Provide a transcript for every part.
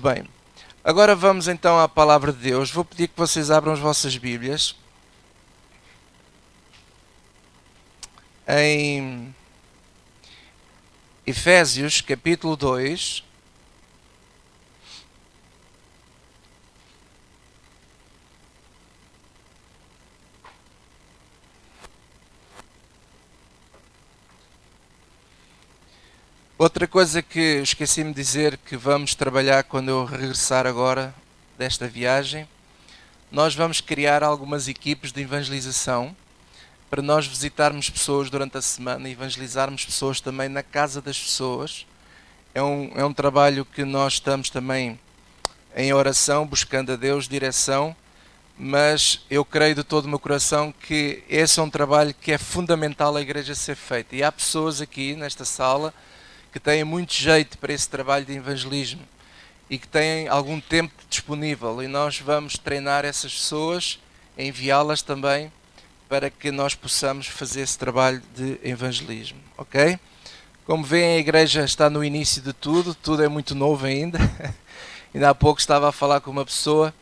Bem, agora vamos então à palavra de Deus. Vou pedir que vocês abram as vossas Bíblias em Efésios capítulo 2. Outra coisa que esqueci-me de dizer que vamos trabalhar quando eu regressar agora desta viagem, nós vamos criar algumas equipes de evangelização para nós visitarmos pessoas durante a semana e evangelizarmos pessoas também na casa das pessoas. É um trabalho que nós estamos também em oração, buscando a Deus direção, mas eu creio de todo o meu coração que esse é um trabalho que é fundamental a igreja ser feita. E há pessoas aqui nesta sala que têm muito jeito para esse trabalho de evangelismo e que têm algum tempo disponível, e nós vamos treinar essas pessoas, enviá-las também para que nós possamos fazer esse trabalho de evangelismo, ok? Como veem, a igreja está no início de tudo, tudo é muito novo ainda. Ainda há pouco estava a falar com uma pessoa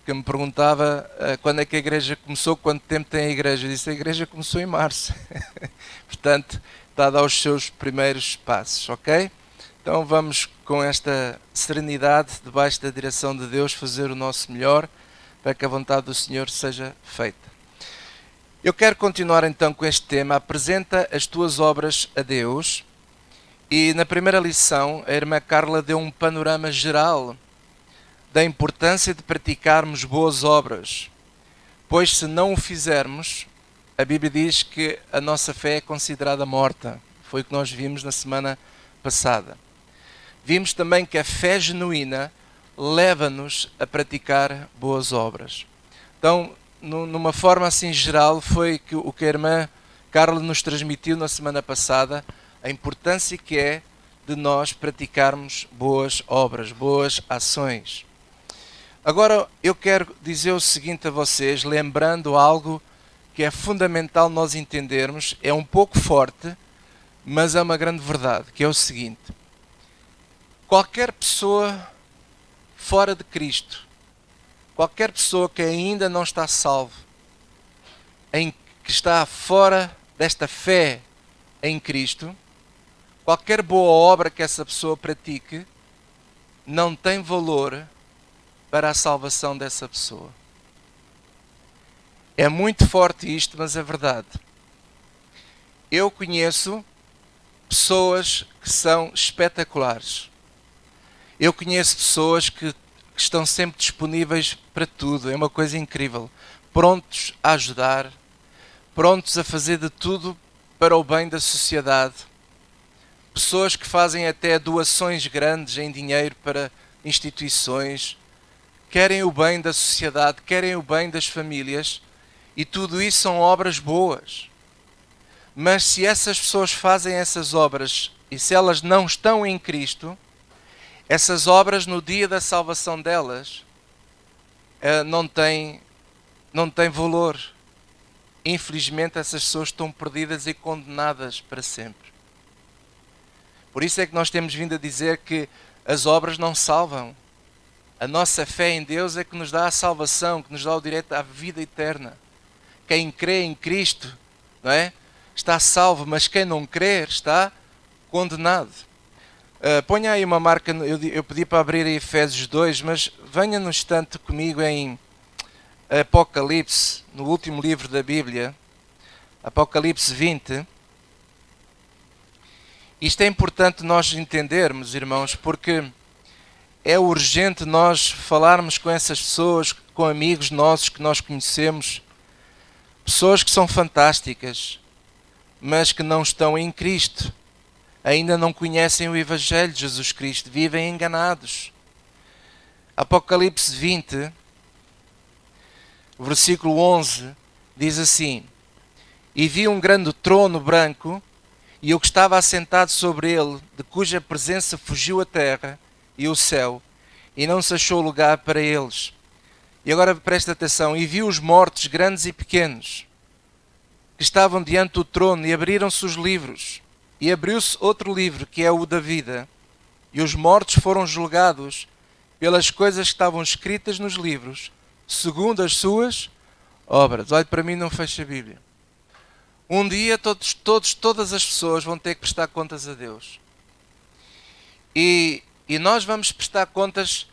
que me perguntava quando é que a igreja começou, quanto tempo tem a igreja. Eu disse, a igreja começou em março. Portanto, está a dar os seus primeiros passos, ok? Então vamos com esta serenidade, debaixo da direção de Deus, fazer o nosso melhor para que a vontade do Senhor seja feita. Eu quero continuar então com este tema, apresenta as tuas obras a Deus. E na primeira lição, a irmã Carla deu um panorama geral da importância de praticarmos boas obras, pois se não o fizermos, a Bíblia diz que a nossa fé é considerada morta. Foi o que nós vimos na semana passada. Vimos também que a fé genuína leva-nos a praticar boas obras. Então, numa forma assim geral, foi o que a irmã Carla nos transmitiu na semana passada, a importância que é de nós praticarmos boas obras, boas ações. Agora eu quero dizer o seguinte a vocês, lembrando algo que é fundamental nós entendermos, é um pouco forte, mas é uma grande verdade, que é o seguinte: qualquer pessoa fora de Cristo, qualquer pessoa que ainda não está salvo, que está fora desta fé em Cristo, qualquer boa obra que essa pessoa pratique, não tem valor para a salvação dessa pessoa. É muito forte isto, mas é verdade. Eu conheço pessoas que são espetaculares. Eu conheço pessoas que estão sempre disponíveis para tudo. É uma coisa incrível. Prontos a ajudar, prontos a fazer de tudo para o bem da sociedade. Pessoas que fazem até doações grandes em dinheiro para instituições, querem o bem da sociedade, querem o bem das famílias, e tudo isso são obras boas. Mas se essas pessoas fazem essas obras e se elas não estão em Cristo, essas obras no dia da salvação delas não têm valor. Infelizmente essas pessoas estão perdidas e condenadas para sempre. Por isso é que nós temos vindo a dizer que as obras não salvam. A nossa fé em Deus é que nos dá a salvação, que nos dá o direito à vida eterna. Quem crê em Cristo, não é? Está salvo, mas quem não crer está condenado. Ponha aí uma marca, eu pedi para abrir em Efésios 2, mas venha no instante comigo em Apocalipse, no último livro da Bíblia, Apocalipse 20. Isto é importante nós entendermos, irmãos, porque é urgente nós falarmos com essas pessoas, com amigos nossos que nós conhecemos, pessoas que são fantásticas, mas que não estão em Cristo, ainda não conhecem o Evangelho de Jesus Cristo, vivem enganados. Apocalipse 20, versículo 11, diz assim: E vi um grande trono branco, e o que estava assentado sobre ele, de cuja presença fugiu a terra e o céu, e não se achou lugar para eles. E agora presta atenção: e vi os mortos, grandes e pequenos, que estavam diante do trono, e abriram-se os livros. E abriu-se outro livro, que é o da vida, e os mortos foram julgados pelas coisas que estavam escritas nos livros, segundo as suas obras. Olhe para mim, não feche a Bíblia. Um dia todas as pessoas vão ter que prestar contas a Deus. E nós vamos prestar contas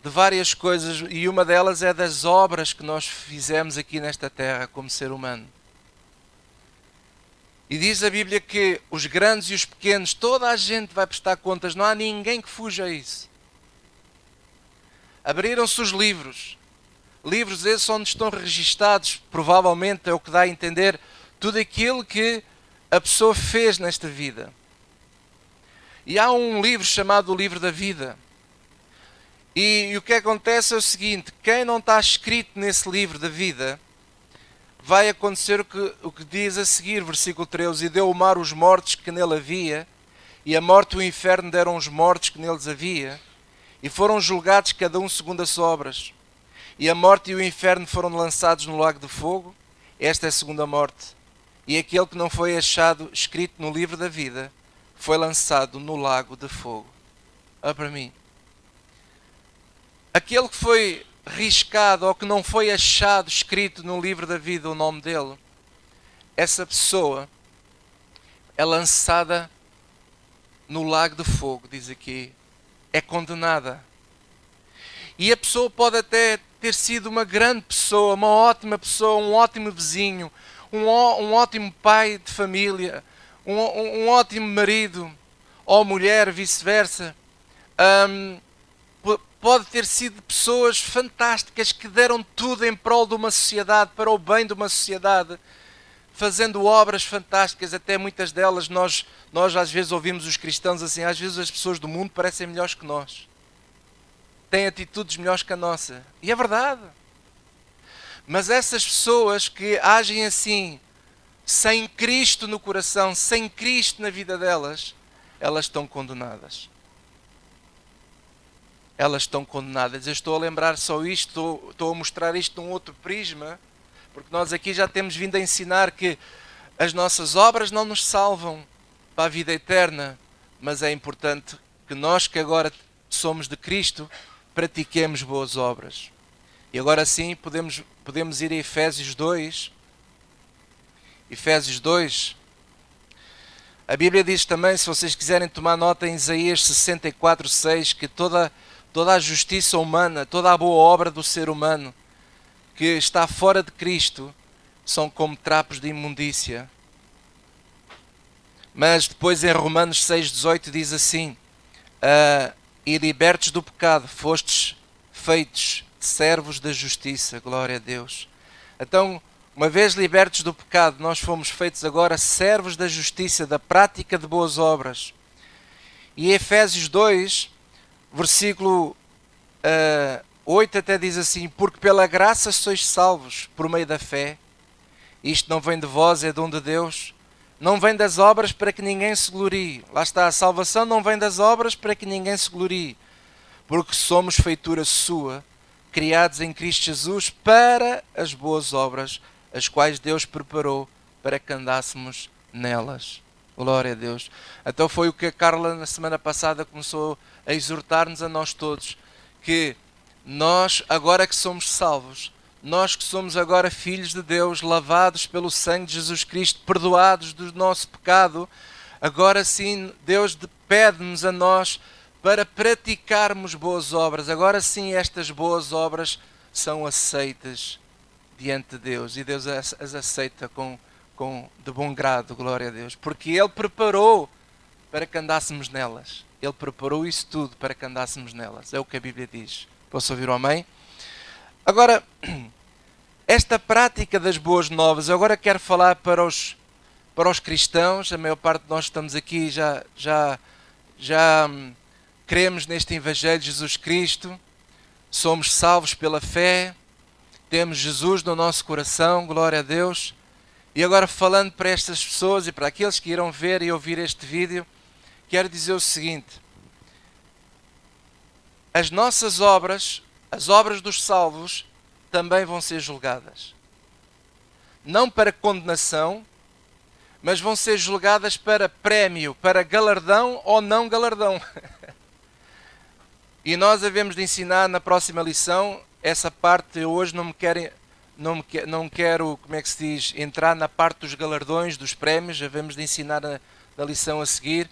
de várias coisas, e uma delas é das obras que nós fizemos aqui nesta terra como ser humano. E diz a Bíblia que os grandes e os pequenos, toda a gente vai prestar contas, não há ninguém que fuja a isso. Abriram-se os livros. Livros esses onde estão registados, provavelmente é o que dá a entender, tudo aquilo que a pessoa fez nesta vida. E há um livro chamado o Livro da Vida. E o que acontece é o seguinte: quem não está escrito nesse livro da vida, vai acontecer o que diz a seguir, versículo 13: e deu o mar os mortos que nele havia, e a morte e o inferno deram os mortos que neles havia, e foram julgados cada um segundo as obras. E a morte e o inferno foram lançados no lago de fogo. Esta é a segunda morte. E aquele que não foi achado escrito no livro da vida foi lançado no lago de fogo. Olha para mim. Aquele que foi riscado ou que não foi achado escrito no livro da vida o nome dele, essa pessoa é lançada no lago de fogo, diz aqui. É condenada. E a pessoa pode até ter sido uma grande pessoa, uma ótima pessoa, um ótimo vizinho, um ótimo pai de família, um ótimo marido ou mulher, vice-versa. Pode ter sido pessoas fantásticas que deram tudo em prol de uma sociedade, para o bem de uma sociedade, fazendo obras fantásticas. Até muitas delas nós às vezes ouvimos os cristãos assim: às vezes as pessoas do mundo parecem melhores que nós, têm atitudes melhores que a nossa. E é verdade. Mas essas pessoas que agem assim, sem Cristo no coração, sem Cristo na vida delas, elas estão condenadas. Elas estão condenadas. Eu estou a lembrar só isto, estou a mostrar isto num outro prisma, porque nós aqui já temos vindo a ensinar que as nossas obras não nos salvam para a vida eterna, mas é importante que nós que agora somos de Cristo, pratiquemos boas obras. E agora sim podemos ir a Efésios 2. Efésios 2. A Bíblia diz também, se vocês quiserem tomar nota, em Isaías 64:6, que toda a justiça humana, toda a boa obra do ser humano que está fora de Cristo são como trapos de imundícia. Mas depois em Romanos 6:18 diz assim: e libertos do pecado, fostes feitos servos da justiça. Glória a Deus. Então, uma vez libertos do pecado, nós fomos feitos agora servos da justiça, da prática de boas obras. E Efésios 2, versículo 8 até diz assim: porque pela graça sois salvos por meio da fé. Isto não vem de vós, é dom de Deus. Não vem das obras para que ninguém se glorie. Lá está, a salvação não vem das obras para que ninguém se glorie. Porque somos feitura sua, criados em Cristo Jesus para as boas obras, as quais Deus preparou para que andássemos nelas. Glória a Deus. Então foi o que a Carla na semana passada começou a exortar-nos a nós todos, que nós, agora que somos salvos, nós que somos agora filhos de Deus, lavados pelo sangue de Jesus Cristo, perdoados do nosso pecado, agora sim Deus pede-nos a nós para praticarmos boas obras. Agora sim estas boas obras são aceitas diante de Deus, e Deus as aceita de bom grado, glória a Deus, porque Ele preparou para que andássemos nelas. Ele preparou isso tudo para que andássemos nelas. É o que a Bíblia diz. Posso ouvir o amém? Agora, esta prática das boas novas, agora quero falar para os cristãos. A maior parte de nós que estamos aqui já cremos neste Evangelho de Jesus Cristo, somos salvos pela fé, temos Jesus no nosso coração, glória a Deus. E agora, falando para estas pessoas e para aqueles que irão ver e ouvir este vídeo, quero dizer o seguinte: as nossas obras, as obras dos salvos, também vão ser julgadas. Não para condenação, mas vão ser julgadas para prémio, para galardão ou não galardão. E nós havemos de ensinar na próxima lição. Essa parte hoje não quero, como é que se diz, entrar na parte dos galardões, dos prémios. Havemos de ensinar na lição a seguir.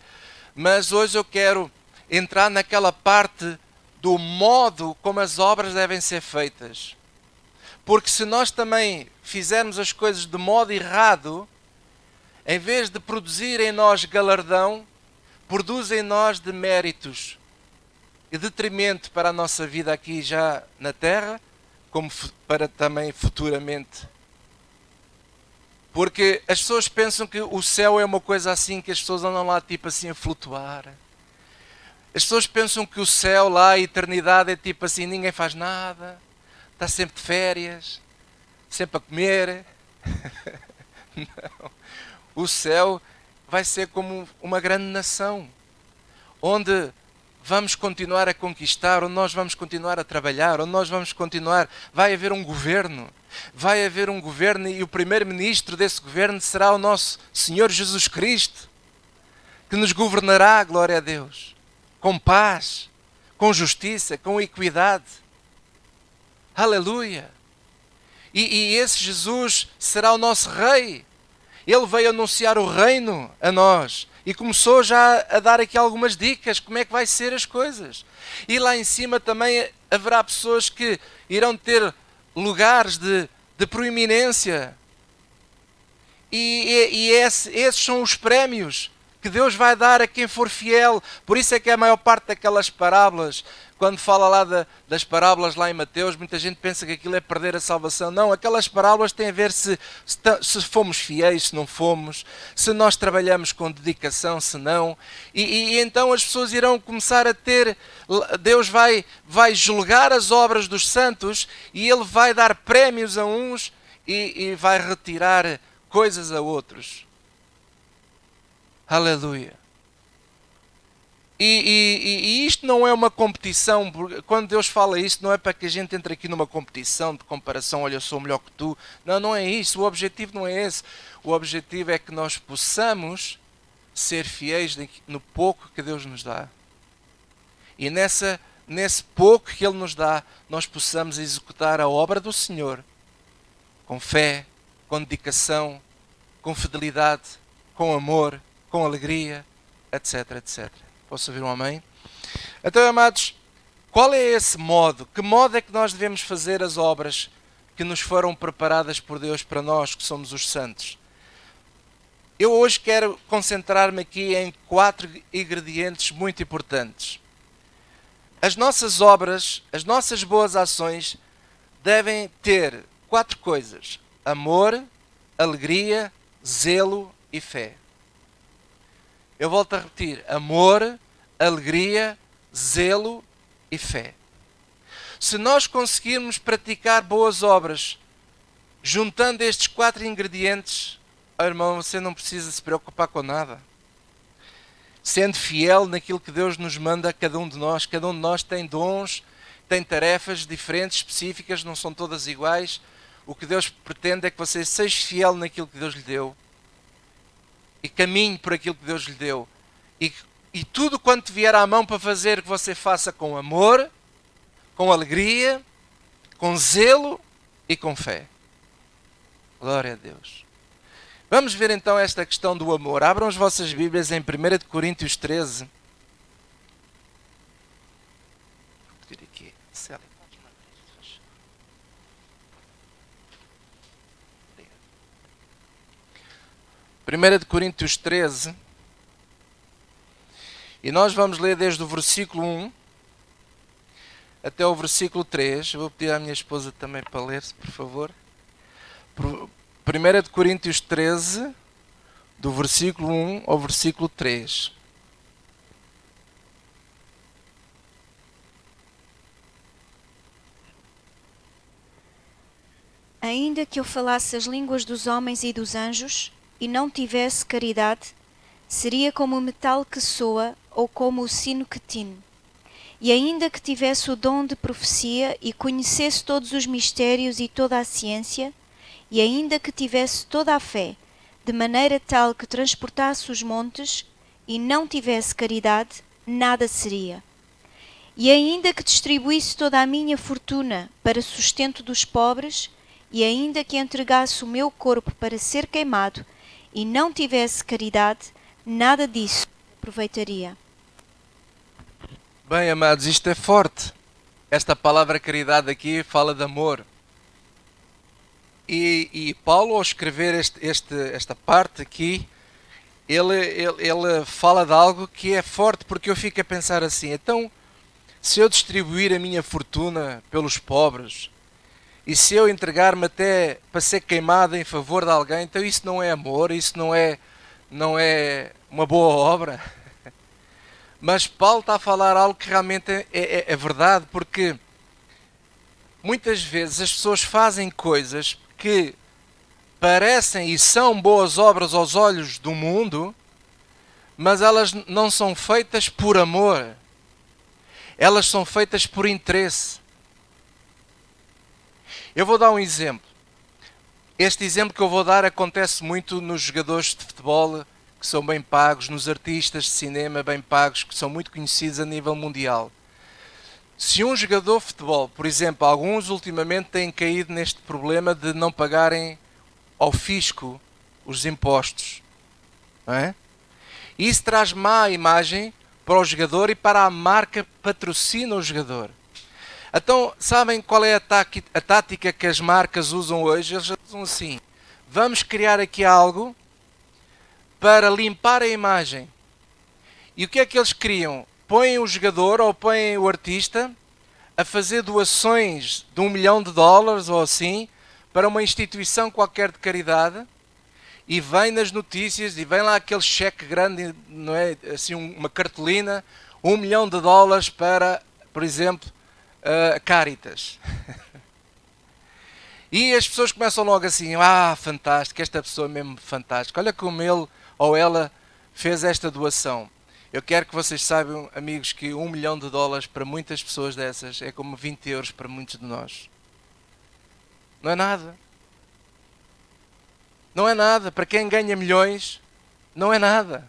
Mas hoje eu quero entrar naquela parte do modo como as obras devem ser feitas. Porque se nós também fizermos as coisas de modo errado, em vez de produzir em nós galardão, produz em nós deméritos e detrimento para a nossa vida aqui já na Terra, como para também futuramente. Porque as pessoas pensam que o céu é uma coisa assim, que as pessoas andam lá tipo assim a flutuar. As pessoas pensam que o céu lá, a eternidade, é tipo assim, ninguém faz nada, está sempre de férias, sempre a comer. Não. O céu vai ser como uma grande nação, onde vamos continuar a conquistar, onde nós vamos continuar a trabalhar, onde nós vamos continuar. Vai haver um governo e o primeiro-ministro desse governo será o nosso Senhor Jesus Cristo, que nos governará, glória a Deus, com paz, com justiça, com equidade. Aleluia! E esse Jesus será o nosso Rei. Ele veio anunciar o reino a nós e começou já a dar aqui algumas dicas como é que vai ser as coisas. E lá em cima também haverá pessoas que irão ter lugares de proeminência. E esses são os prémios que Deus vai dar a quem for fiel. Por isso é que a maior parte daquelas parábolas, quando fala lá das parábolas lá em Mateus, muita gente pensa que aquilo é perder a salvação. Não, aquelas parábolas têm a ver se fomos fiéis, se não fomos, se nós trabalhamos com dedicação, se não. E então as pessoas irão começar a ter... Deus vai julgar as obras dos santos e Ele vai dar prémios a uns e vai retirar coisas a outros. Aleluia. E isto não é uma competição. Quando Deus fala isto, não é para que a gente entre aqui numa competição de comparação. Olha, eu sou melhor que tu. Não, não é isso. O objetivo não é esse. O objetivo é que nós possamos ser fiéis no pouco que Deus nos dá. E nesse pouco que Ele nos dá, nós possamos executar a obra do Senhor com fé, com dedicação, com fidelidade, com amor, com alegria, etc, etc. Posso ouvir um amém? Então, amados, qual é esse modo? Que modo é que nós devemos fazer as obras que nos foram preparadas por Deus para nós, que somos os santos? Eu hoje quero concentrar-me aqui em 4 ingredientes muito importantes. As nossas obras, as nossas boas ações devem ter 4 coisas: amor, alegria, zelo e fé. Eu volto a repetir: amor, alegria, zelo e fé. Se nós conseguirmos praticar boas obras, juntando estes 4 ingredientes, oh irmão, você não precisa se preocupar com nada. Sendo fiel naquilo que Deus nos manda a cada um de nós tem dons, tem tarefas diferentes, específicas, não são todas iguais. O que Deus pretende é que você seja fiel naquilo que Deus lhe deu e caminhe por aquilo que Deus lhe deu. E tudo quanto vier à mão para fazer, que você faça com amor, com alegria, com zelo e com fé. Glória a Deus. Vamos ver então esta questão do amor. Abram as vossas Bíblias em 1 Coríntios 13. Vou pedir aqui. Célia, podes mandar isto, faz favor. 1 Coríntios 13. E nós vamos ler desde o versículo 1 até o versículo 3. Eu vou pedir à minha esposa também para ler, por favor. 1 Coríntios 13, do versículo 1 ao versículo 3. Ainda que eu falasse as línguas dos homens e dos anjos, e não tivesse caridade, seria como o metal que soa, ou como o sino que tine. E ainda que tivesse o dom de profecia, e conhecesse todos os mistérios e toda a ciência, e ainda que tivesse toda a fé, de maneira tal que transportasse os montes, e não tivesse caridade, nada seria. E ainda que distribuísse toda a minha fortuna para sustento dos pobres, e ainda que entregasse o meu corpo para ser queimado, e não tivesse caridade, nada disso aproveitaria. Bem, amados, isto é forte. Esta palavra caridade aqui fala de amor. E Paulo, ao escrever esta parte aqui, ele fala de algo que é forte, porque eu fico a pensar assim: então, se eu distribuir a minha fortuna pelos pobres, e se eu entregar-me até para ser queimado em favor de alguém, então isso não é amor, isso não é uma boa obra. Mas Paulo está a falar algo que realmente é verdade, porque muitas vezes as pessoas fazem coisas que parecem e são boas obras aos olhos do mundo, mas elas não são feitas por amor. Elas são feitas por interesse. Eu vou dar um exemplo. Este exemplo que eu vou dar acontece muito nos jogadores de futebol que são bem pagos, nos artistas de cinema bem pagos, que são muito conhecidos a nível mundial. Se um jogador de futebol, por exemplo, alguns ultimamente têm caído neste problema de não pagarem ao fisco os impostos, não é? Isso traz má imagem para o jogador e para a marca que patrocina o jogador. Então, sabem qual é a tática que as marcas usam hoje? Eles usam assim: vamos criar aqui algo para limpar a imagem. E o que é que eles criam? Põem o jogador ou põem o artista a fazer doações de $1 milhão ou assim para uma instituição qualquer de caridade, e vem nas notícias e vem lá aquele cheque grande, não é? Assim, uma cartolina, $1 milhão para, por exemplo, Caritas. E as pessoas começam logo assim: fantástico, esta pessoa é mesmo fantástica, olha como ele ou ela fez esta doação. Eu quero que vocês saibam, amigos, que $1 milhão para muitas pessoas dessas é como 20 euros para muitos de nós. Não é nada. Não é nada. Para quem ganha milhões, não é nada.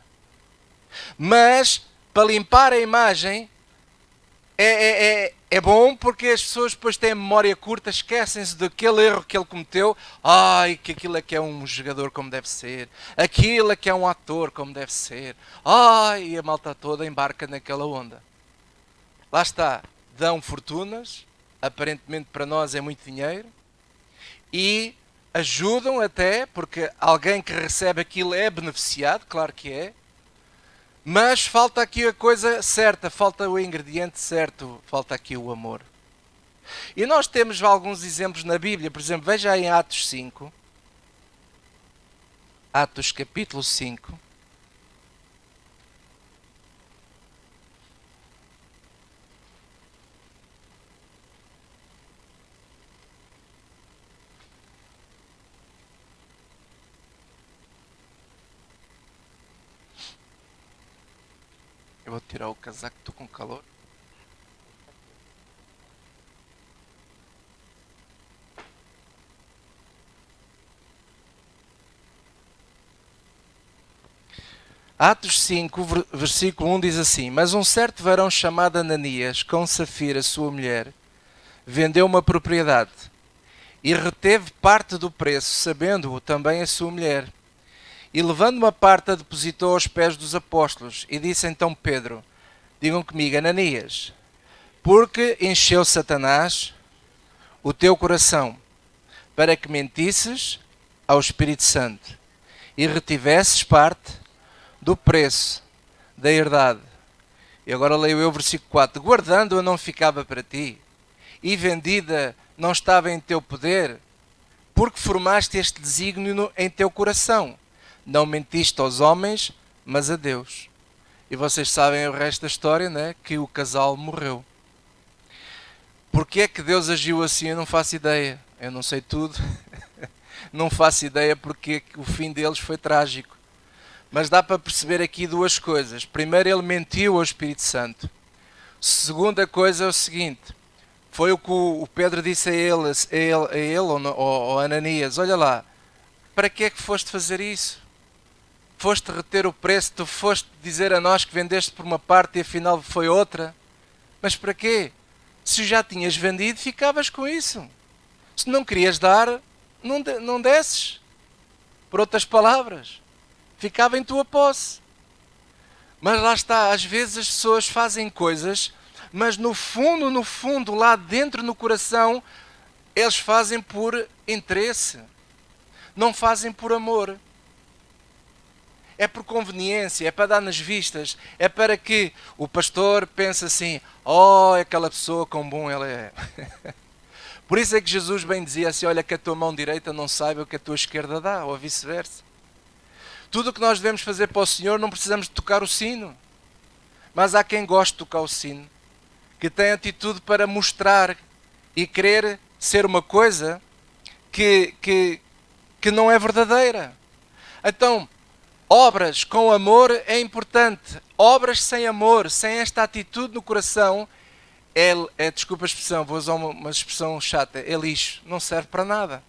Mas, para limpar a imagem, é bom, porque as pessoas depois têm a memória curta, esquecem-se daquele erro que ele cometeu. Que aquilo é que é um jogador como deve ser. Aquilo é que é um ator como deve ser. E a malta toda embarca naquela onda. Lá está. Dão fortunas. Aparentemente para nós é muito dinheiro. E ajudam até, porque alguém que recebe aquilo é beneficiado, claro que é. Mas falta aqui a coisa certa, falta o ingrediente certo, falta aqui o amor. E nós temos alguns exemplos na Bíblia, por exemplo, veja aí em Atos 5. Atos capítulo 5. Eu vou tirar o casaco, estou com calor. Atos 5, versículo 1 diz assim: Mas um certo varão chamado Ananias, com Safira, sua mulher, vendeu uma propriedade e reteve parte do preço, sabendo-o também a sua mulher. E levando uma parte, a depositou aos pés dos apóstolos. E disse então Pedro: digam comigo, Ananias, porque encheu Satanás o teu coração, para que mentisses ao Espírito Santo e retivesses parte do preço da herdade. E agora leio eu o versículo 4. Guardando-a não ficava para ti, e vendida não estava em teu poder, porque formaste este desígnio em teu coração. Não mentiste aos homens, mas a Deus. E vocês sabem o resto da história, né? Que o casal morreu. Porquê é que Deus agiu assim? Eu não faço ideia. Eu não sei tudo. Não faço ideia porque o fim deles foi trágico. Mas dá para perceber aqui duas coisas. Primeiro, ele mentiu ao Espírito Santo. Segunda coisa é o seguinte. Foi o que o Pedro disse a ele ou Ananias: olha lá, para que é que foste fazer isso? Foste reter o preço, tu foste dizer a nós que vendeste por uma parte e afinal foi outra. Mas para quê? Se já tinhas vendido, ficavas com isso. Se não querias dar, não desses. Por outras palavras, ficava em tua posse. Mas lá está, às vezes as pessoas fazem coisas, mas no fundo, lá dentro no coração, eles fazem por interesse. Não fazem por amor. É por conveniência, é para dar nas vistas, é para que o pastor pense assim, oh, aquela pessoa quão bom ela é. Por isso é que Jesus bem dizia assim, olha que a tua mão direita não saiba o que a tua esquerda dá, ou vice-versa. Tudo o que nós devemos fazer para o Senhor, não precisamos de tocar o sino. Mas há quem goste de tocar o sino, que tem atitude para mostrar e querer ser uma coisa que não é verdadeira. Então, obras com amor é importante. Obras sem amor, sem esta atitude no coração, desculpa a expressão, vou usar uma expressão chata, é lixo, não serve para nada.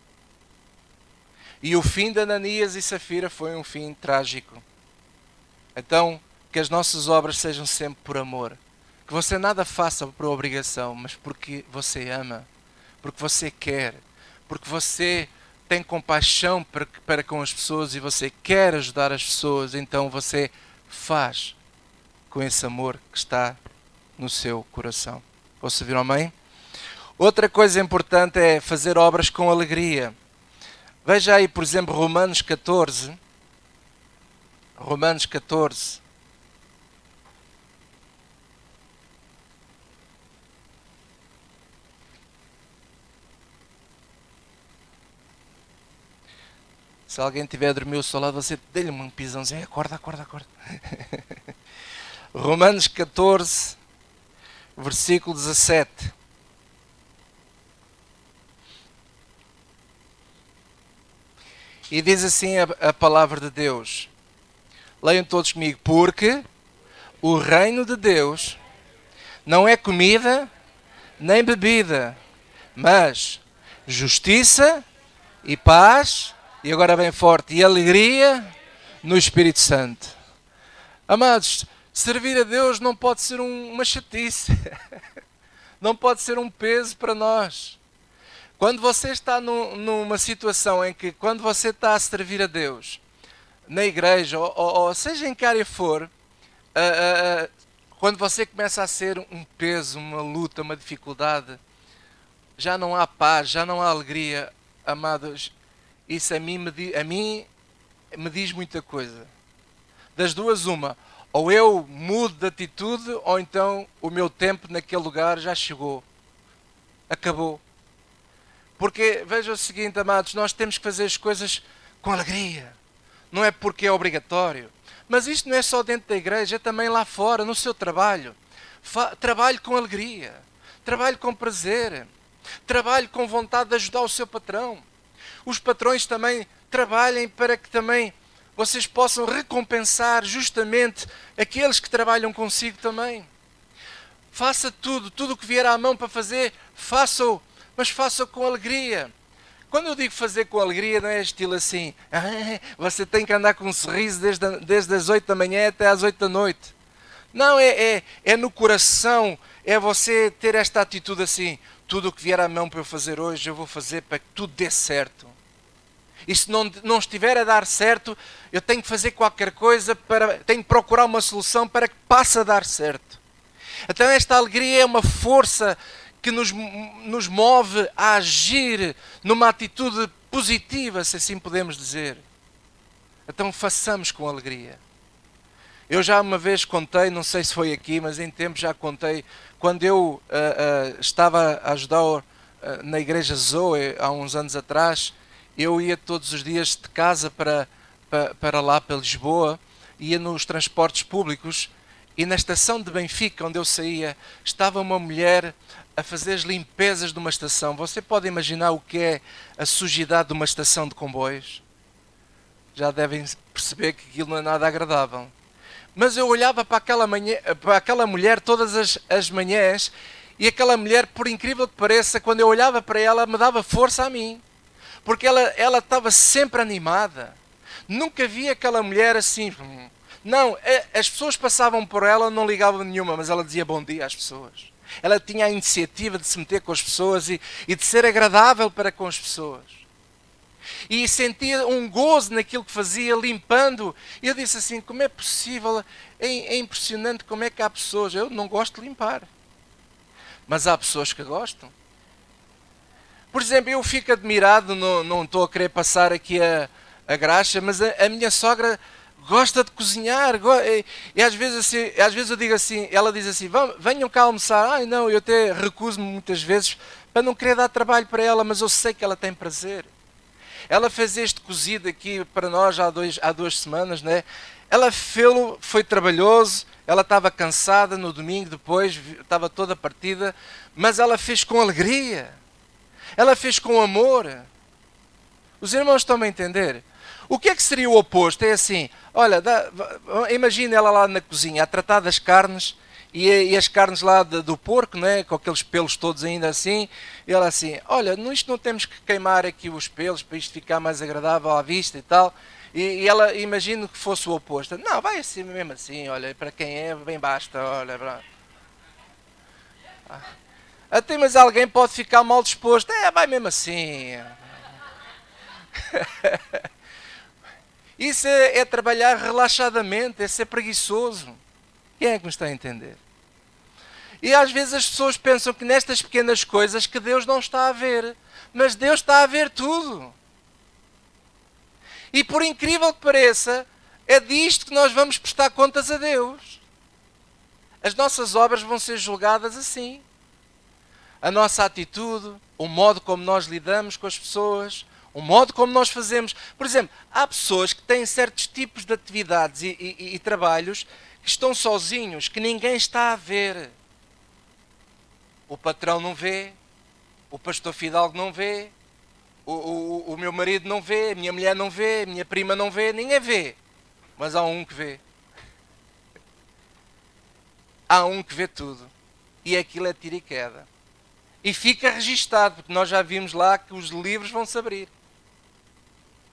E o fim de Ananias e Safira foi um fim trágico. Então, que as nossas obras sejam sempre por amor. Que você nada faça por obrigação, mas porque você ama, porque você quer, porque você tem compaixão para com as pessoas e você quer ajudar as pessoas, então você faz com esse amor que está no seu coração. Posso ouvir um amém? Outra coisa importante é fazer obras com alegria. Veja aí, por exemplo, Romanos 14. Romanos 14. Se alguém tiver a dormir ao seu lado, você dê-lhe um pisãozinho. Acorda. Romanos 14, versículo 17. E diz assim a palavra de Deus. Leiam todos comigo. Porque o reino de Deus não é comida nem bebida, mas justiça e paz, e agora bem forte, e alegria no Espírito Santo. Amados, servir a Deus não pode ser uma chatice. Não pode ser um peso para nós. Quando você está numa situação em que, quando você está a servir a Deus, na igreja, ou seja em que área for, quando você começa a ser um peso, uma luta, uma dificuldade, já não há paz, já não há alegria, amados, isso a mim me diz muita coisa. Das duas, uma, ou eu mudo de atitude, ou então o meu tempo naquele lugar já chegou, acabou. Porque, veja o seguinte, amados, nós temos que fazer as coisas com alegria. Não é porque é obrigatório. Mas isto não é só dentro da igreja, é também lá fora, no seu trabalho. Trabalhe com alegria. Trabalhe com prazer. Trabalhe com vontade de ajudar o seu patrão. Os patrões também trabalhem para que também vocês possam recompensar justamente aqueles que trabalham consigo também. Faça tudo o que vier à mão para fazer, faça-o, mas faça-o com alegria. Quando eu digo fazer com alegria, não é estilo assim, você tem que andar com um sorriso desde as 8 da manhã até às 8 da noite. Não, é no coração, é você ter esta atitude assim, tudo o que vier à mão para eu fazer hoje, eu vou fazer para que tudo dê certo. E se não estiver a dar certo, eu tenho que fazer qualquer coisa, tenho que procurar uma solução para que passe a dar certo. Então esta alegria é uma força que nos move a agir numa atitude positiva, se assim podemos dizer. Então façamos com alegria. Eu já uma vez contei, não sei se foi aqui, mas em tempo já contei, quando eu estava a ajudar na igreja Zoe, há uns anos atrás, eu ia todos os dias de casa para lá, para Lisboa, ia nos transportes públicos, e na estação de Benfica, onde eu saía, estava uma mulher a fazer as limpezas de uma estação. Você pode imaginar o que é a sujidade de uma estação de comboios? Já devem perceber que aquilo não é nada agradável. Mas eu olhava para aquela mulher todas as manhãs, e aquela mulher, por incrível que pareça, quando eu olhava para ela, me dava força a mim. Porque ela estava sempre animada. Nunca vi aquela mulher assim. Não, as pessoas passavam por ela, não ligavam nenhuma, mas ela dizia bom dia às pessoas. ela tinha a iniciativa de se meter com as pessoas e de ser agradável para com as pessoas. E sentia um gozo naquilo que fazia, limpando. E eu disse assim, como é possível? É impressionante como é que há pessoas, eu não gosto de limpar, mas há pessoas que gostam. Por exemplo, eu fico admirado, não estou a querer passar aqui a graxa, mas a minha sogra gosta de cozinhar. E às vezes eu digo assim, ela diz assim, venham cá almoçar. Ai não, eu até recuso-me muitas vezes para não querer dar trabalho para ela, mas eu sei que ela tem prazer. Ela fez este cozido aqui para nós há 2 semanas, né? Ela fez-lo, foi trabalhoso, ela estava cansada no domingo, depois estava toda partida, mas ela fez com alegria, ela fez com amor. Os irmãos estão a entender? O que é que seria o oposto? É assim, olha, imagina ela lá na cozinha a tratar das carnes, e as carnes lá do porco, né, com aqueles pelos todos ainda assim, e ela assim, olha, isto não temos que queimar aqui os pelos para isto ficar mais agradável à vista e tal. E ela, imagino que fosse o oposto. Não, vai assim mesmo assim, olha, para quem é, bem basta, olha. Até mas alguém pode ficar mal disposto. Vai mesmo assim. Isso é trabalhar relaxadamente, é ser preguiçoso. Quem é que me está a entender? E às vezes as pessoas pensam que nestas pequenas coisas que Deus não está a ver. Mas Deus está a ver tudo. E por incrível que pareça, é disto que nós vamos prestar contas a Deus. As nossas obras vão ser julgadas assim. A nossa atitude, o modo como nós lidamos com as pessoas, o modo como nós fazemos. Por exemplo, há pessoas que têm certos tipos de atividades e trabalhos que estão sozinhos, que ninguém está a ver. O patrão não vê, o pastor Fidalgo não vê, o meu marido não vê, a minha mulher não vê, a minha prima não vê, ninguém vê. Mas há um que vê. Há um que vê tudo. E aquilo é tiro e queda. E fica registado, porque nós já vimos lá que os livros vão se abrir.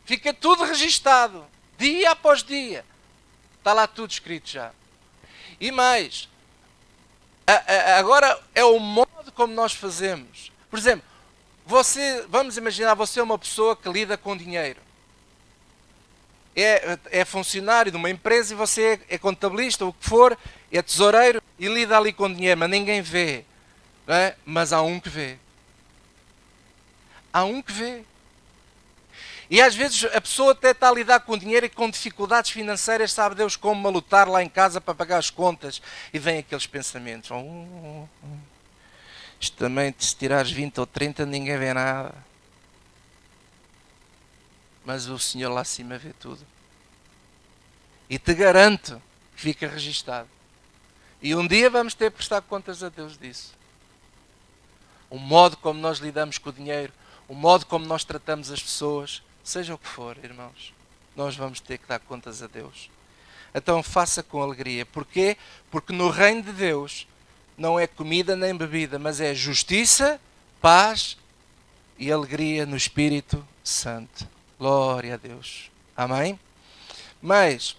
Fica tudo registado, dia após dia. Está lá tudo escrito já. E mais, agora é o modo como nós fazemos. Por exemplo, vamos imaginar, você é uma pessoa que lida com dinheiro. É funcionário de uma empresa e você é contabilista, o que for, é tesoureiro e lida ali com dinheiro, mas ninguém vê. Não é? Mas há um que vê. Há um que vê. E às vezes a pessoa até está a lidar com dinheiro e com dificuldades financeiras, sabe Deus como a lutar lá em casa para pagar as contas. E vem aqueles pensamentos. Isto também, se tirares 20 ou 30, ninguém vê nada. Mas o Senhor lá acima vê tudo. E te garanto que fica registado. E um dia vamos ter que prestar contas a Deus disso. O modo como nós lidamos com o dinheiro, o modo como nós tratamos as pessoas, seja o que for, irmãos, nós vamos ter que dar contas a Deus. Então faça com alegria. Porquê? Porque no reino de Deus não é comida nem bebida, mas é justiça, paz e alegria no Espírito Santo. Glória a Deus. Amém? Mas,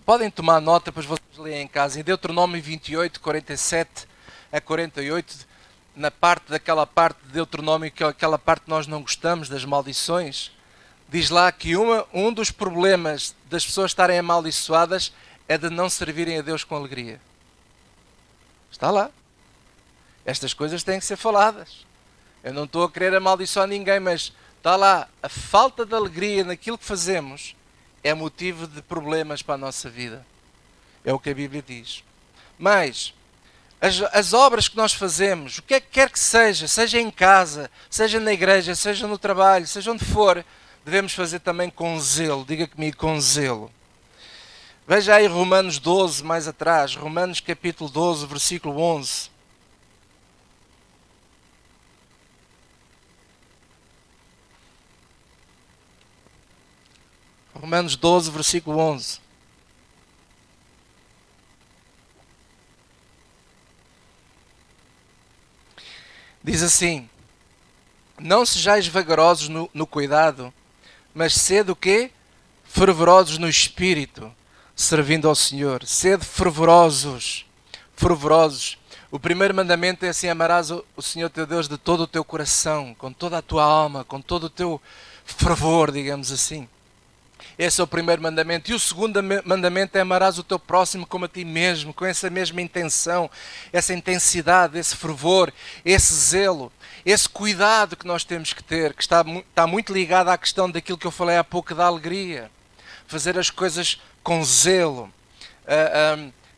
podem tomar nota, depois vocês leem em casa, em Deuteronômio 28, 47 a 48, daquela parte de Deuteronômio, que é aquela parte que nós não gostamos, das maldições, diz lá que um dos problemas das pessoas estarem amaldiçoadas é de não servirem a Deus com alegria. Está lá. Estas coisas têm que ser faladas. Eu não estou a querer amaldiçoar ninguém, mas está lá. A falta de alegria naquilo que fazemos é motivo de problemas para a nossa vida. É o que a Bíblia diz. Mas as obras que nós fazemos, o que é que quer que seja em casa, seja na igreja, seja no trabalho, seja onde for, devemos fazer também com zelo. Diga comigo, com zelo. Veja aí Romanos 12, mais atrás. Romanos capítulo 12, versículo 11. Romanos 12, versículo 11. Diz assim: não sejais vagarosos no cuidado, mas sede o quê? Fervorosos no espírito, servindo ao Senhor. Sede fervorosos. Fervorosos. O primeiro mandamento é assim: amarás o Senhor teu Deus de todo o teu coração, com toda a tua alma, com todo o teu fervor, digamos assim. Esse é o primeiro mandamento. E o segundo mandamento é: amarás o teu próximo como a ti mesmo, com essa mesma intenção, essa intensidade, esse fervor, esse zelo, esse cuidado que nós temos que ter, que está muito ligado à questão daquilo que eu falei há pouco, da alegria. Fazer as coisas com zelo.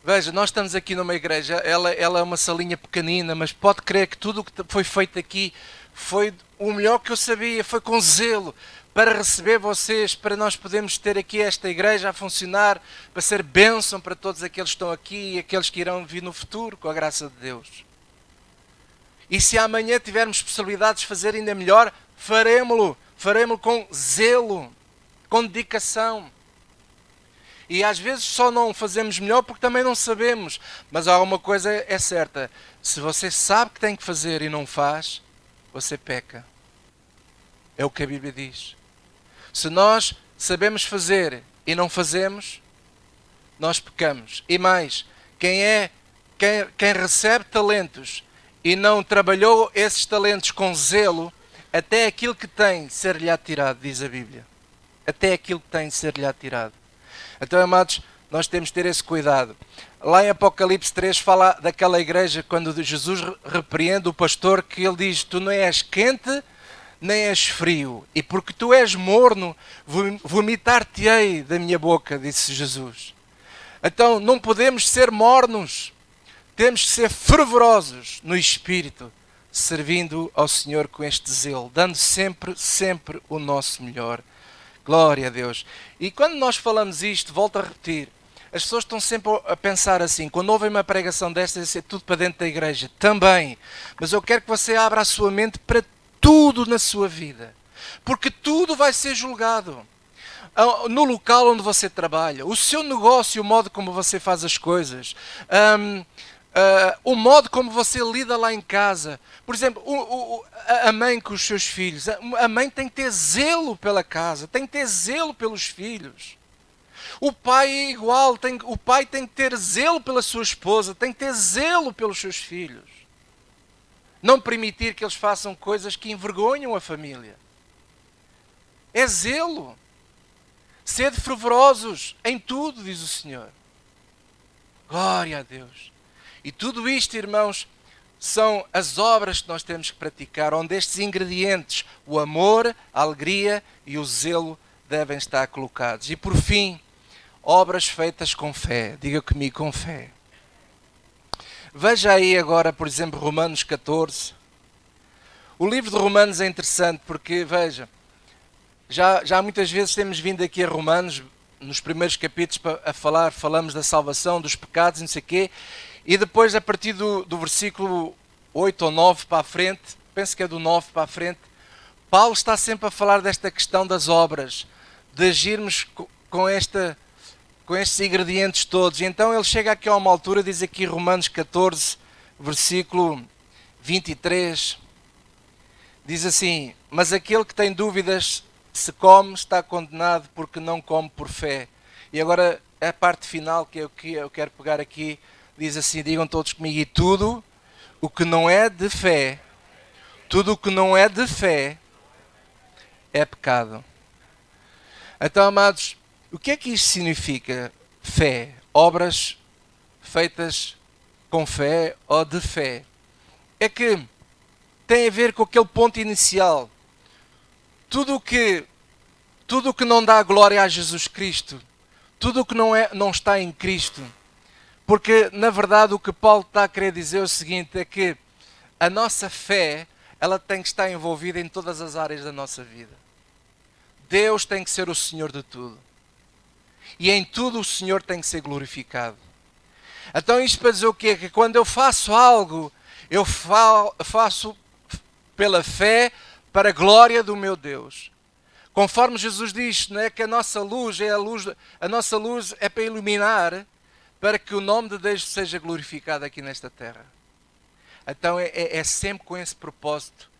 Veja, nós estamos aqui numa igreja, ela é uma salinha pequenina, mas pode crer que tudo o que foi feito aqui foi o melhor que eu sabia, foi com zelo, para receber vocês, para nós podermos ter aqui esta igreja a funcionar, para ser bênção para todos aqueles que estão aqui e aqueles que irão vir no futuro, com a graça de Deus. E se amanhã tivermos possibilidades de fazer ainda melhor, faremo-lo com zelo, com dedicação. E às vezes só não fazemos melhor porque também não sabemos. Mas há uma coisa é certa: se você sabe que tem que fazer e não faz, você peca. É o que a Bíblia diz. Se nós sabemos fazer e não fazemos, nós pecamos. E mais, quem recebe talentos e não trabalhou esses talentos com zelo, até aquilo que tem ser-lhe atirado, diz a Bíblia. Até aquilo que tem ser-lhe atirado. Então, amados, nós temos de ter esse cuidado. Lá em Apocalipse 3 fala daquela igreja, quando Jesus repreende o pastor, que ele diz: tu não és quente, nem és frio, e porque tu és morno, vomitar-te-ei da minha boca, disse Jesus. Então, não podemos ser mornos, temos que ser fervorosos no Espírito, servindo ao Senhor com este zelo, dando sempre o nosso melhor. Glória a Deus. E quando nós falamos isto, volto a repetir, as pessoas estão sempre a pensar assim, quando ouvem uma pregação desta, é tudo para dentro da igreja. Também. Mas eu quero que você abra a sua mente para tudo na sua vida. Porque tudo vai ser julgado. No local onde você trabalha, o seu negócio, o modo como você faz as coisas, o modo como você lida lá em casa. Por exemplo, a mãe com os seus filhos. A mãe tem que ter zelo pela casa, tem que ter zelo pelos filhos. O pai é igual, o pai tem que ter zelo pela sua esposa, tem que ter zelo pelos seus filhos. Não permitir que eles façam coisas que envergonham a família. É zelo. Sede fervorosos em tudo, diz o Senhor. Glória a Deus. E tudo isto, irmãos, são as obras que nós temos que praticar, onde estes ingredientes, o amor, a alegria e o zelo, devem estar colocados. E por fim, obras feitas com fé. Diga comigo, com fé. Veja aí agora, por exemplo, Romanos 14. O livro de Romanos é interessante porque, veja, já muitas vezes temos vindo aqui a Romanos, nos primeiros capítulos, falamos da salvação, dos pecados, não sei o quê. E depois, a partir do versículo 8 ou 9 para a frente, penso que é do 9 para a frente, Paulo está sempre a falar desta questão das obras, de agirmos com estes ingredientes todos. E então ele chega aqui a uma altura, diz aqui Romanos 14, versículo 23, diz assim: mas aquele que tem dúvidas se come, está condenado porque não come por fé. E agora a parte final que eu quero pegar aqui, diz assim, digam todos comigo: e tudo o que não é de fé, tudo o que não é de fé é pecado. Então, amados, o que é que isto significa? Fé, obras feitas com fé ou de fé. É que tem a ver com aquele ponto inicial. Tudo o que não dá glória a Jesus Cristo, tudo o que não está em Cristo. Porque, na verdade, o que Paulo está a querer dizer é o seguinte, é que a nossa fé, ela tem que estar envolvida em todas as áreas da nossa vida. Deus tem que ser o Senhor de tudo. E em tudo o Senhor tem que ser glorificado. Então isto para dizer o quê? Que quando eu faço algo, eu faço pela fé para a glória do meu Deus. Conforme Jesus diz, não é, que a nossa luz é para iluminar, para que o nome de Deus seja glorificado aqui nesta terra. Então é sempre com esse propósito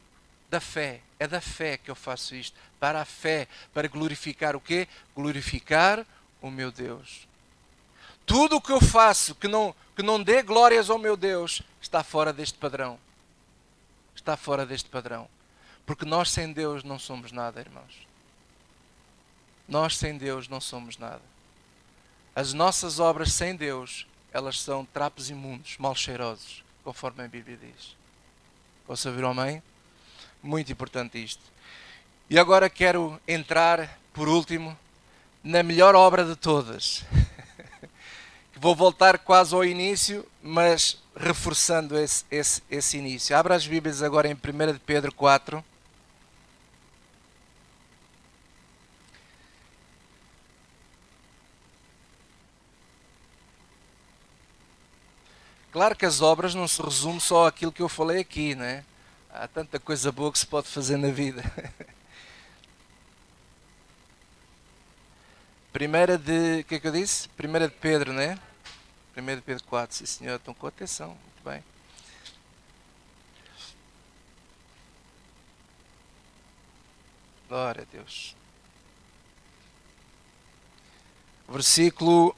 da fé. É da fé que eu faço isto. Para a fé. Para glorificar o quê? Glorificar o meu Deus. Tudo o que eu faço que não dê glórias ao meu Deus está fora deste padrão. Está fora deste padrão. Porque nós sem Deus não somos nada, irmãos. Nós sem Deus não somos nada. As nossas obras sem Deus, elas são trapos imundos, mal cheirosos, conforme a Bíblia diz. Posso ouvir um amém? Muito importante isto. E agora quero entrar, por último, na melhor obra de todas. Vou voltar quase ao início, mas reforçando esse início. Abra as Bíblias agora em 1 de Pedro 4. Claro que as obras não se resumem só àquilo que eu falei aqui, né? Há tanta coisa boa que se pode fazer na vida. O que é que eu disse? 1 de Pedro, né? 1 de Pedro 4, sim senhor, estão com atenção, muito bem. Glória a Deus. Versículo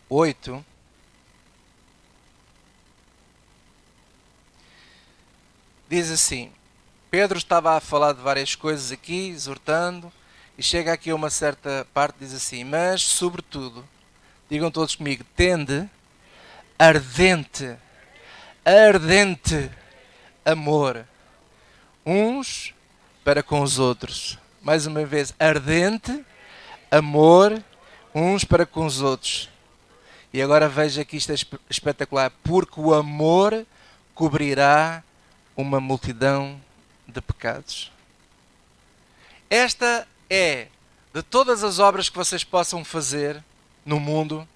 8. Diz assim, Pedro estava a falar de várias coisas aqui, exortando, e chega aqui a uma certa parte, diz assim, mas, sobretudo, digam todos comigo, tende ardente amor, uns para com os outros. Mais uma vez, ardente amor, uns para com os outros. E agora veja que isto é espetacular, porque o amor cobrirá uma multidão de pecados. Esta é, de todas as obras que vocês possam fazer no mundo,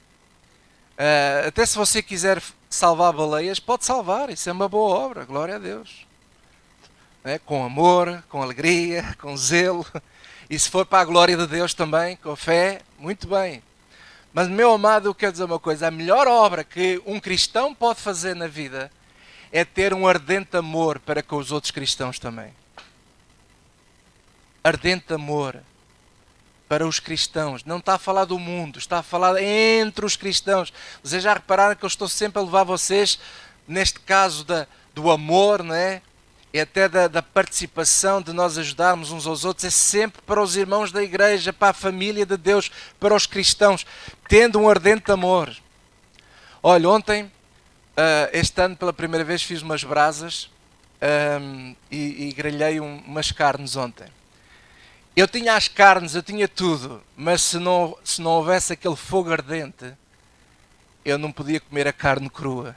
até se você quiser salvar baleias, pode salvar, isso é uma boa obra, glória a Deus. Com amor, com alegria, com zelo, e se for para a glória de Deus também, com fé, muito bem. Mas, meu amado, eu quero dizer uma coisa, a melhor obra que um cristão pode fazer na vida é ter um ardente amor para com os outros cristãos também. Ardente amor para os cristãos. Não está a falar do mundo, está a falar entre os cristãos. Vocês já repararam que eu estou sempre a levar vocês, neste caso do amor, não é? E até da participação, de nós ajudarmos uns aos outros, é sempre para os irmãos da igreja, para a família de Deus, para os cristãos, tendo um ardente amor. Olha, ontem, este ano, pela primeira vez, fiz umas brasas e grelhei umas carnes ontem. Eu tinha as carnes, eu tinha tudo, mas se não houvesse aquele fogo ardente, eu não podia comer a carne crua.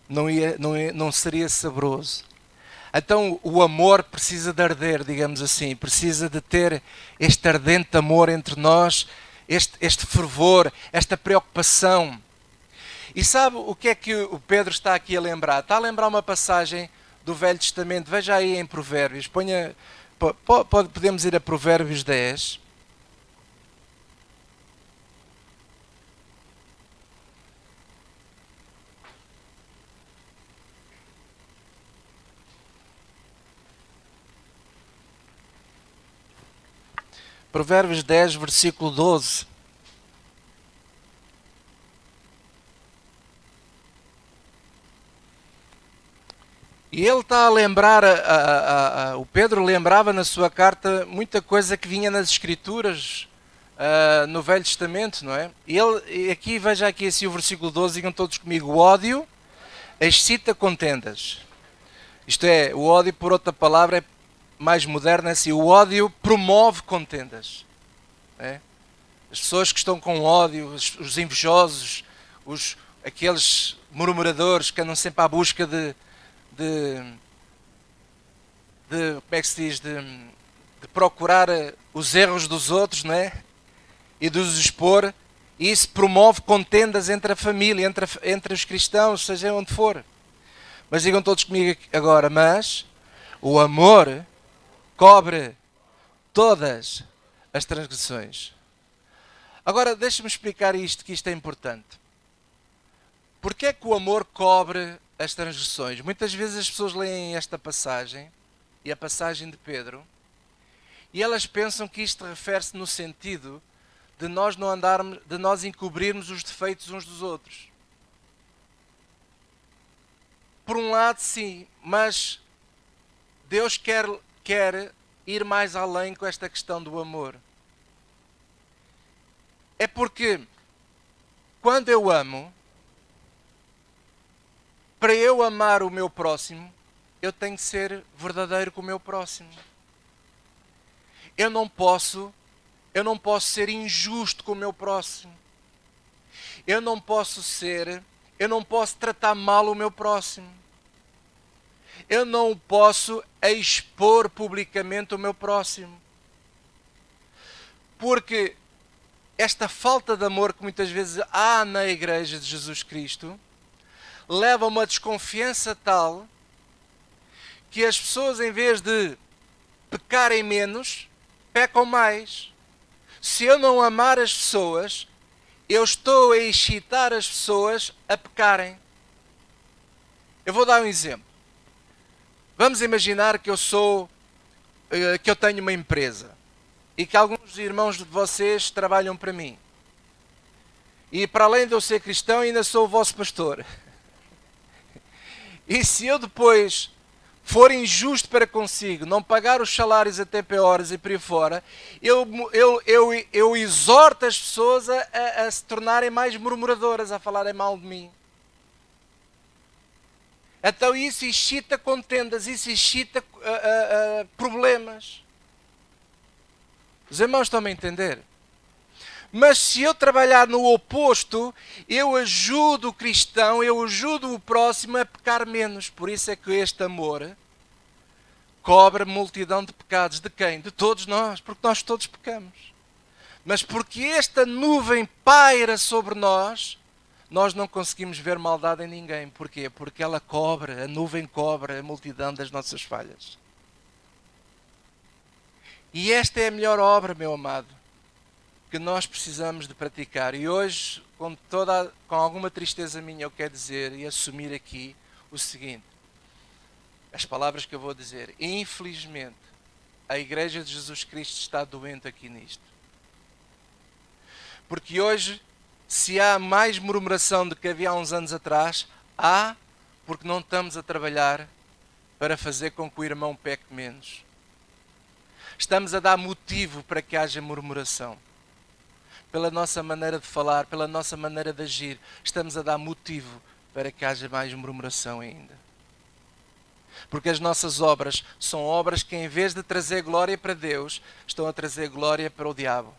Não seria saboroso. Então o amor precisa de arder, digamos assim, precisa de ter este ardente amor entre nós, este fervor, esta preocupação. E sabe o que é que o Pedro está aqui a lembrar? Está a lembrar uma passagem do Velho Testamento, veja aí em Provérbios, podemos ir a Provérbios 10. Provérbios 10, versículo 12. E ele está a lembrar, o Pedro lembrava na sua carta muita coisa que vinha nas Escrituras, no Velho Testamento, não é? E aqui, veja aqui assim o versículo 12, digam todos comigo, o ódio excita contendas. Isto é, o ódio, por outra palavra, é mais moderna, assim, o ódio promove contendas. É? As pessoas que estão com ódio, os invejosos, aqueles murmuradores que andam sempre à busca de como é que se diz, de procurar os erros dos outros, não é? E de os expor, e isso promove contendas entre a família, entre os cristãos, seja onde for. Mas digam todos comigo agora, mas o amor cobre todas as transgressões. Agora, deixe-me explicar isto, que isto é importante. Porquê é que o amor cobre as transgressões? Muitas vezes as pessoas leem esta passagem, e a passagem de Pedro, e elas pensam que isto refere-se no sentido de nós não andarmos, de nós encobrirmos os defeitos uns dos outros. Por um lado, sim, mas Deus quer ir mais além com esta questão do amor. É porque quando eu amo, para eu amar o meu próximo, eu tenho que ser verdadeiro com o meu próximo. Eu não posso ser injusto com o meu próximo. Eu não posso tratar mal o meu próximo. Eu não posso expor publicamente o meu próximo. Porque esta falta de amor que muitas vezes há na Igreja de Jesus Cristo leva a uma desconfiança tal que as pessoas, em vez de pecarem menos, pecam mais. Se eu não amar as pessoas, eu estou a excitar as pessoas a pecarem. Eu vou dar um exemplo. Vamos imaginar que eu tenho uma empresa e que alguns irmãos de vocês trabalham para mim. E para além de eu ser cristão, ainda sou o vosso pastor. E se eu depois for injusto para consigo, não pagar os salários a tempo e horas e por aí fora, eu exorto as pessoas a se tornarem mais murmuradoras, a falarem mal de mim. Então isso excita contendas, isso excita problemas. Os irmãos estão-me a entender? Mas se eu trabalhar no oposto, eu ajudo o cristão, eu ajudo o próximo a pecar menos. Por isso é que este amor cobre multidão de pecados. De quem? De todos nós, porque nós todos pecamos. Mas porque esta nuvem paira sobre nós, nós não conseguimos ver maldade em ninguém. Porquê? Porque ela cobre, a nuvem cobre a multidão das nossas falhas. E esta é a melhor obra, meu amado, que nós precisamos de praticar. E hoje, com alguma tristeza minha, eu quero dizer e assumir aqui o seguinte. As palavras que eu vou dizer. Infelizmente, a Igreja de Jesus Cristo está doente aqui nisto. Porque hoje, se há mais murmuração do que havia há uns anos atrás, há porque não estamos a trabalhar para fazer com que o irmão peque menos. Estamos a dar motivo para que haja murmuração. Pela nossa maneira de falar, pela nossa maneira de agir, estamos a dar motivo para que haja mais murmuração ainda. Porque as nossas obras são obras que, em vez de trazer glória para Deus, estão a trazer glória para o diabo.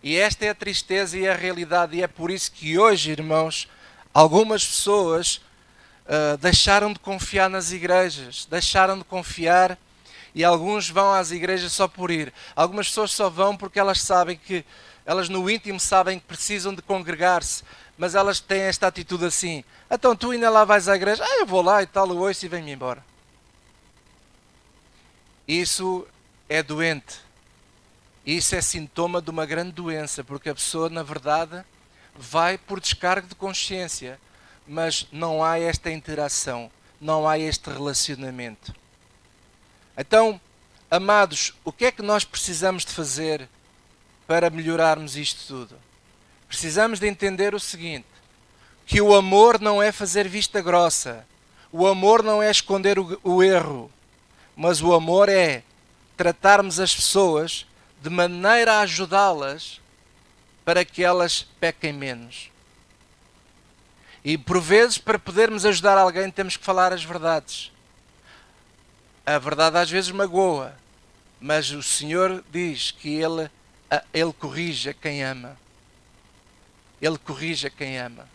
E esta é a tristeza e a realidade, e é por isso que hoje, irmãos, algumas pessoas deixaram de confiar nas igrejas, deixaram de confiar, e alguns vão às igrejas só por ir. Algumas pessoas só vão porque elas sabem que, elas no íntimo sabem que precisam de congregar-se, mas elas têm esta atitude assim: então tu ainda lá vais à igreja? Eu vou lá e tal, eu ouço e venho-me embora. Isso é doente. Isso é sintoma de uma grande doença, porque a pessoa, na verdade, vai por descargo de consciência, mas não há esta interação, não há este relacionamento. Então, amados, o que é que nós precisamos de fazer para melhorarmos isto tudo? Precisamos de entender o seguinte, que o amor não é fazer vista grossa, o amor não é esconder o erro, mas o amor é tratarmos as pessoas de maneira a ajudá-las para que elas pequem menos. E por vezes, para podermos ajudar alguém, temos que falar as verdades. A verdade às vezes magoa, mas o Senhor diz que Ele corrige a quem ama. Ele corrige a quem ama.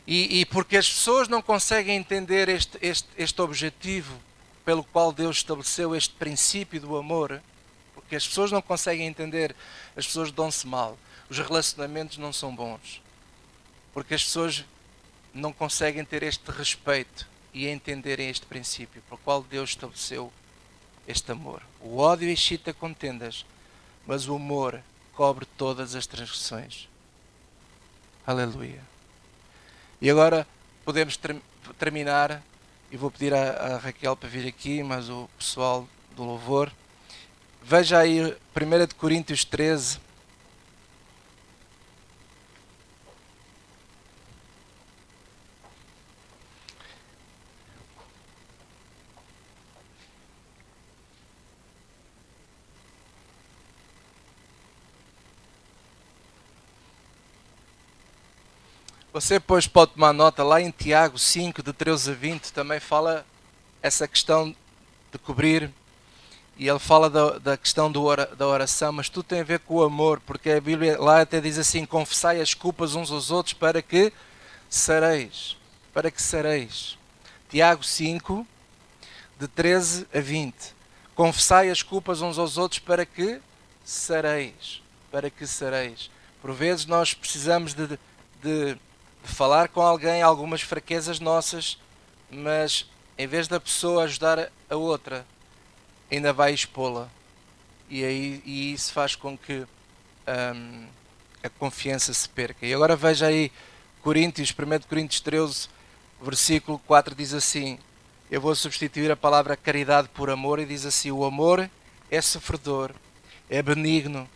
E porque as pessoas não conseguem entender este objetivo pelo qual Deus estabeleceu este princípio do amor, porque as pessoas não conseguem entender, as pessoas dão-se mal, os relacionamentos não são bons, porque as pessoas não conseguem ter este respeito e entenderem este princípio pelo qual Deus estabeleceu este amor. O ódio excita contendas, mas o amor cobre todas as transgressões. Aleluia. E agora podemos terminar, e vou pedir à Raquel para vir aqui, mas o pessoal do louvor. veja aí 1 Coríntios 13. Você depois pode tomar nota, lá em Tiago 5, de 13 a 20, também fala essa questão de cobrir, e ele fala da questão da oração, mas tudo tem a ver com o amor, porque a Bíblia lá até diz assim: confessai as culpas uns aos outros para que sareis. Para que sareis. Tiago 5, de 13 a 20. Confessai as culpas uns aos outros para que sareis. Para que sareis. Por vezes nós precisamos de falar com alguém algumas fraquezas nossas, mas em vez da pessoa ajudar a outra, ainda vai expô-la. E isso faz com que a confiança se perca. E agora veja aí 1 Coríntios 13, versículo 4, diz assim, eu vou substituir a palavra caridade por amor, e diz assim: o amor é sofredor, é benigno,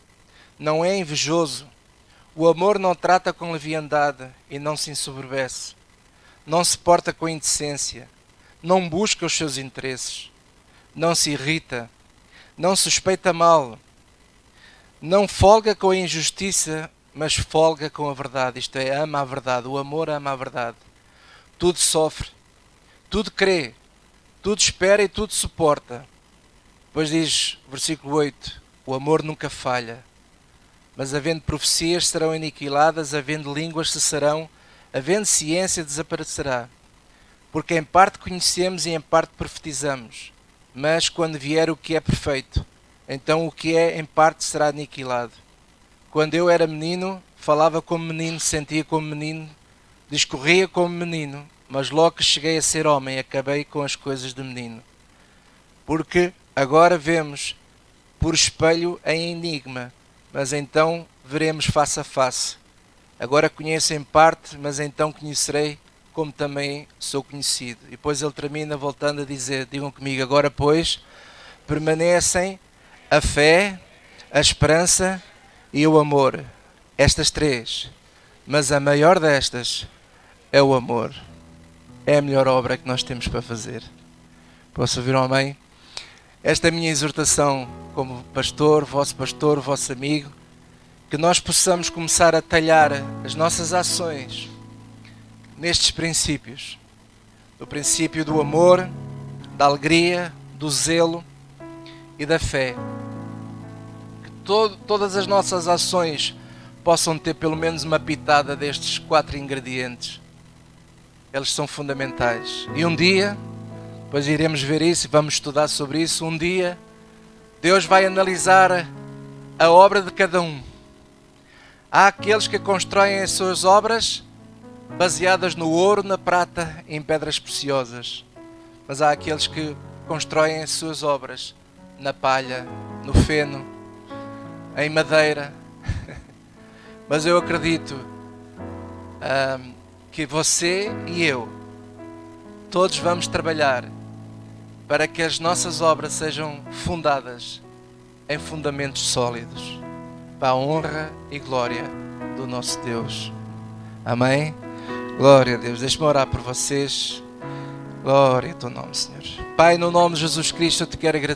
não é invejoso. O amor não trata com leviandade e não se ensoberbece. Não se porta com indecência. Não busca os seus interesses. Não se irrita. Não suspeita mal. Não folga com a injustiça, mas folga com a verdade. Isto é, ama a verdade. O amor ama a verdade. Tudo sofre. Tudo crê. Tudo espera e tudo suporta. Depois diz, versículo 8, o amor nunca falha. Mas havendo profecias serão aniquiladas, havendo línguas cessarão, havendo ciência desaparecerá. Porque em parte conhecemos e em parte profetizamos. Mas quando vier o que é perfeito, então o que é em parte será aniquilado. Quando eu era menino, falava como menino, sentia como menino, discorria como menino, mas logo que cheguei a ser homem, acabei com as coisas de menino. Porque agora vemos por espelho em enigma, mas então veremos face a face. Agora conheço em parte, mas então conhecerei como também sou conhecido. E depois ele termina voltando a dizer, digam comigo, agora pois, permanecem a fé, a esperança e o amor. Estas três. Mas a maior destas é o amor. É a melhor obra que nós temos para fazer. Posso ouvir um amém? Esta é a minha exortação como pastor, vosso amigo, que nós possamos começar a talhar as nossas ações nestes princípios. Do princípio do amor, da alegria, do zelo e da fé. Que todas as nossas ações possam ter pelo menos uma pitada destes 4 ingredientes. Eles são fundamentais. E um dia, depois iremos ver isso e vamos estudar sobre isso, um dia Deus vai analisar a obra de cada um. Há aqueles que constroem as suas obras baseadas no ouro, na prata e em pedras preciosas. Mas há aqueles que constroem as suas obras na palha, no feno, em madeira. Mas eu acredito que você e eu, todos vamos trabalhar para que as nossas obras sejam fundadas em fundamentos sólidos, para a honra e glória do nosso Deus. Amém? Glória a Deus. Deixe-me orar por vocês. Glória ao teu nome, Senhor. Pai, no nome de Jesus Cristo, eu te quero agradecer.